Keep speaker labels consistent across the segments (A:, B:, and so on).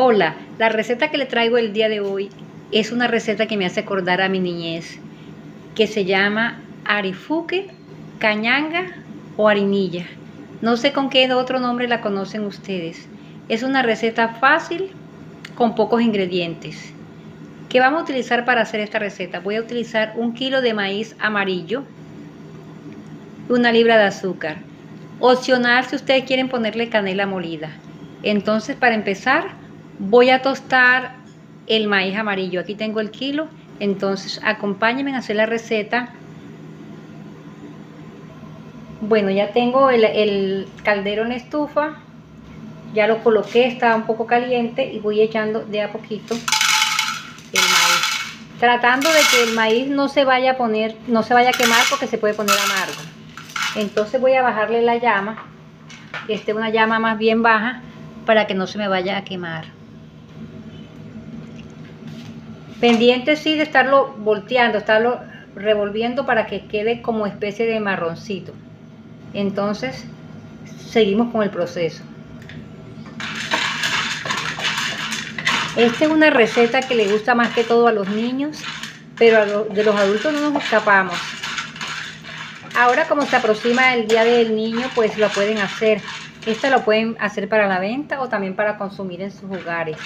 A: Hola, la receta que le traigo el día de hoy es una receta que me hace acordar a mi niñez, que se llama arifuque, cañanga o harinilla. No sé con qué otro nombre la conocen ustedes. Es una receta fácil con pocos ingredientes. ¿Qué vamos a utilizar para hacer esta receta? Voy a utilizar 1 kilo de maíz amarillo, 1 libra de azúcar. Opcional si ustedes quieren ponerle canela molida. Entonces, para empezar, voy a tostar el maíz amarillo. Aquí tengo el kilo. Entonces, acompáñenme a hacer la receta. Bueno, ya tengo el caldero en estufa. Ya lo coloqué, está un poco caliente y voy echando de a poquito el maíz. Tratando de que el maíz no se vaya a quemar porque se puede poner amargo. Entonces voy a bajarle la llama, que esté una llama más bien baja, para que no se me vaya a quemar. Pendiente sí de estarlo volteando, estarlo revolviendo para que quede como especie de marroncito. Entonces seguimos con el proceso. Esta es una receta que le gusta más que todo a los niños, pero de los adultos no nos escapamos. Ahora, como se aproxima el día del niño, pues lo pueden hacer. Esta lo pueden hacer para la venta o también para consumir en sus hogares.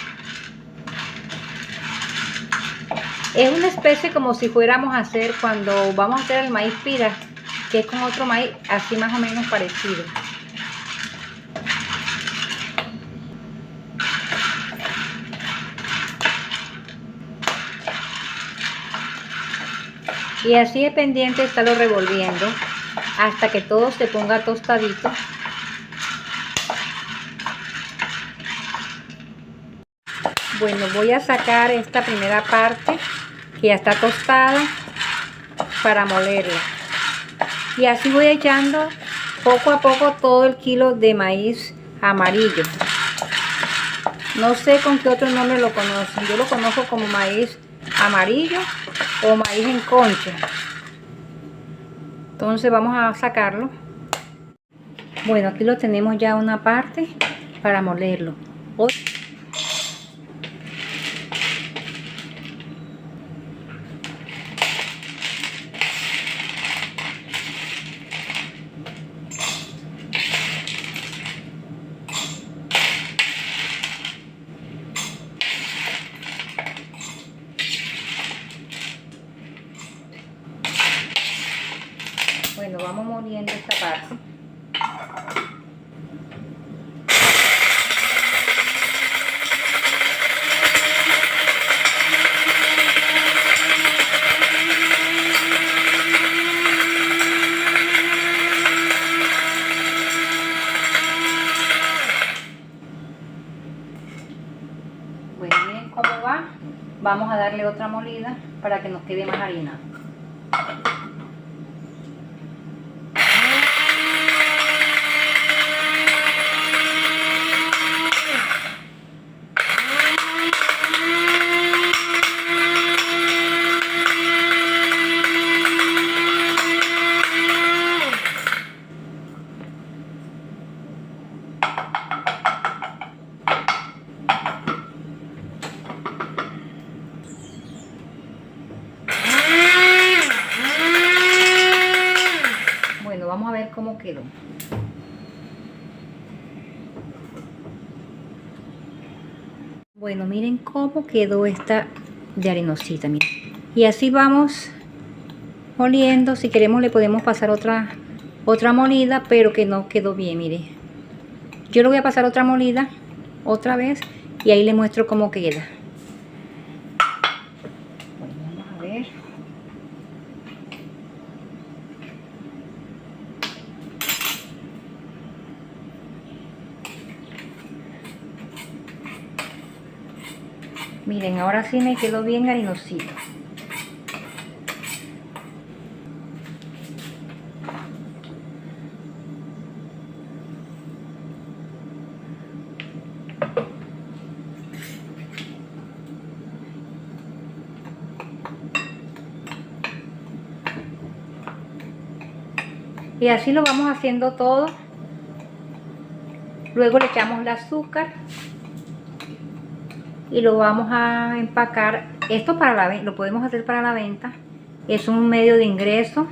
A: Es una especie como si fuéramos a hacer cuando vamos a hacer el maíz pira, que es con otro maíz así más o menos parecido. Y así es pendiente estarlo revolviendo hasta que todo se ponga tostadito. Bueno, voy a sacar esta primera parte que ya está tostada para molerla. Y así voy echando poco a poco todo el kilo de maíz amarillo. No sé con qué otro nombre lo conocen. Yo lo conozco como maíz amarillo o maíz en concha. Entonces vamos a sacarlo. Bueno, aquí lo tenemos ya una parte para molerlo. Bueno, vamos moliendo esta parte. Bueno, miren cómo va. Vamos a darle otra molida para que nos quede más harina. Bueno, vamos a ver cómo quedó. Bueno, miren cómo quedó esta de arenosita, miren. Y así vamos moliendo. Si queremos le podemos pasar otra molida, pero que no quedó bien, mire. Yo le voy a pasar otra molida otra vez y ahí le muestro cómo queda. Bueno, vamos a ver. Miren, ahora sí me quedó bien harinosito. Y así lo vamos haciendo todo. Luego le echamos el azúcar. y lo vamos a empacar. Esto para la venta, lo podemos hacer para la venta. Es un medio de ingreso.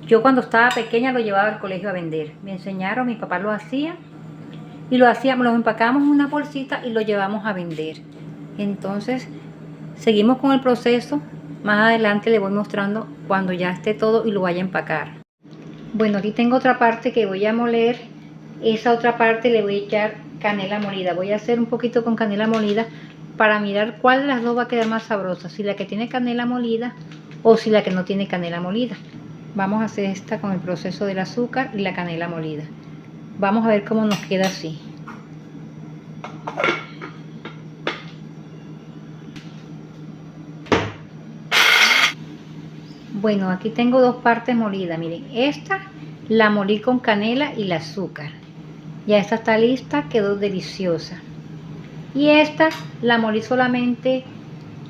A: Yo cuando estaba pequeña lo llevaba al colegio a vender. Me enseñaron, mi papá lo hacía. Y lo hacíamos, lo empacábamos en una bolsita y lo llevamos a vender. Entonces, seguimos con el proceso. Más adelante le voy mostrando cuando ya esté todo y lo vaya a empacar. Bueno, aquí tengo otra parte que voy a moler. Esa otra parte le voy a echar canela molida. Voy a hacer un poquito con canela molida para mirar cuál de las dos va a quedar más sabrosa. Si la que tiene canela molida o si la que no tiene canela molida. Vamos a hacer esta con el proceso del azúcar y la canela molida. Vamos a ver cómo nos queda así. Bueno, aquí tengo dos partes molidas. Miren, esta la molí con canela y el azúcar. Ya esta está lista, quedó deliciosa. Y esta la molí solamente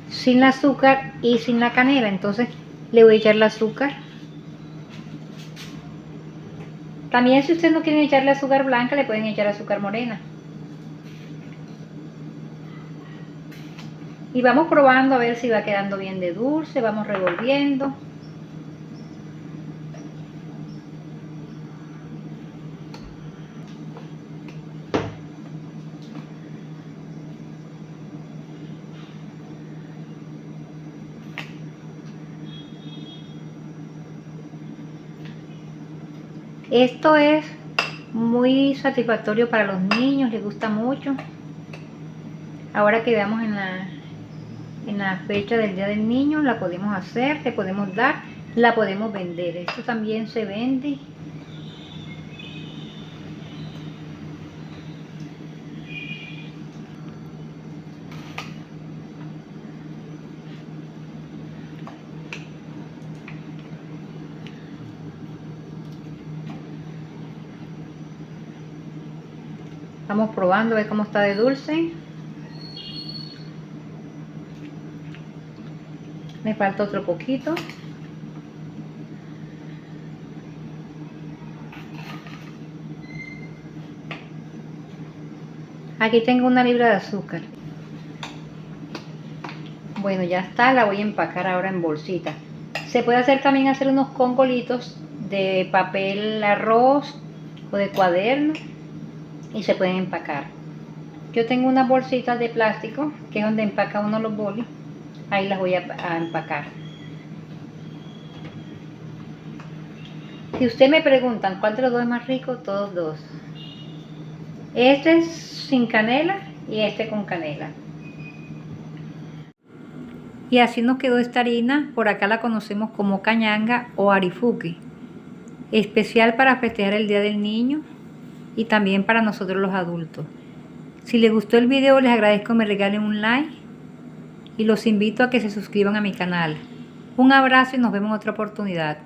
A: sin el azúcar y sin la canela. Entonces le voy a echar el azúcar. También si ustedes no quieren echarle azúcar blanca, le pueden echar azúcar morena. Y vamos probando a ver si va quedando bien de dulce, vamos revolviendo. Esto es muy satisfactorio para los niños, les gusta mucho. Ahora que veamos en la fecha del Día del Niño, la podemos hacer, le podemos dar, la podemos vender. Esto también se vende. Vamos probando a ver cómo está de dulce. Me falta otro poquito. Aquí tengo una libra de azúcar. Bueno, ya está, la voy a empacar ahora en bolsita. Se puede hacer también unos congolitos de papel arroz o de cuaderno y se pueden empacar. Yo tengo unas bolsitas de plástico que es donde empaca uno los bolis. Ahí las voy a empacar. Si ustedes me preguntan cuál de los dos es más rico, todos dos. Este es sin canela y este con canela. Y así nos quedó esta harina. Por acá la conocemos como cañanga o arifuque. Especial para festejar el Día del Niño y también para nosotros los adultos. Si les gustó el video, les agradezco que me regalen un like y los invito a que se suscriban a mi canal. Un abrazo y nos vemos en otra oportunidad.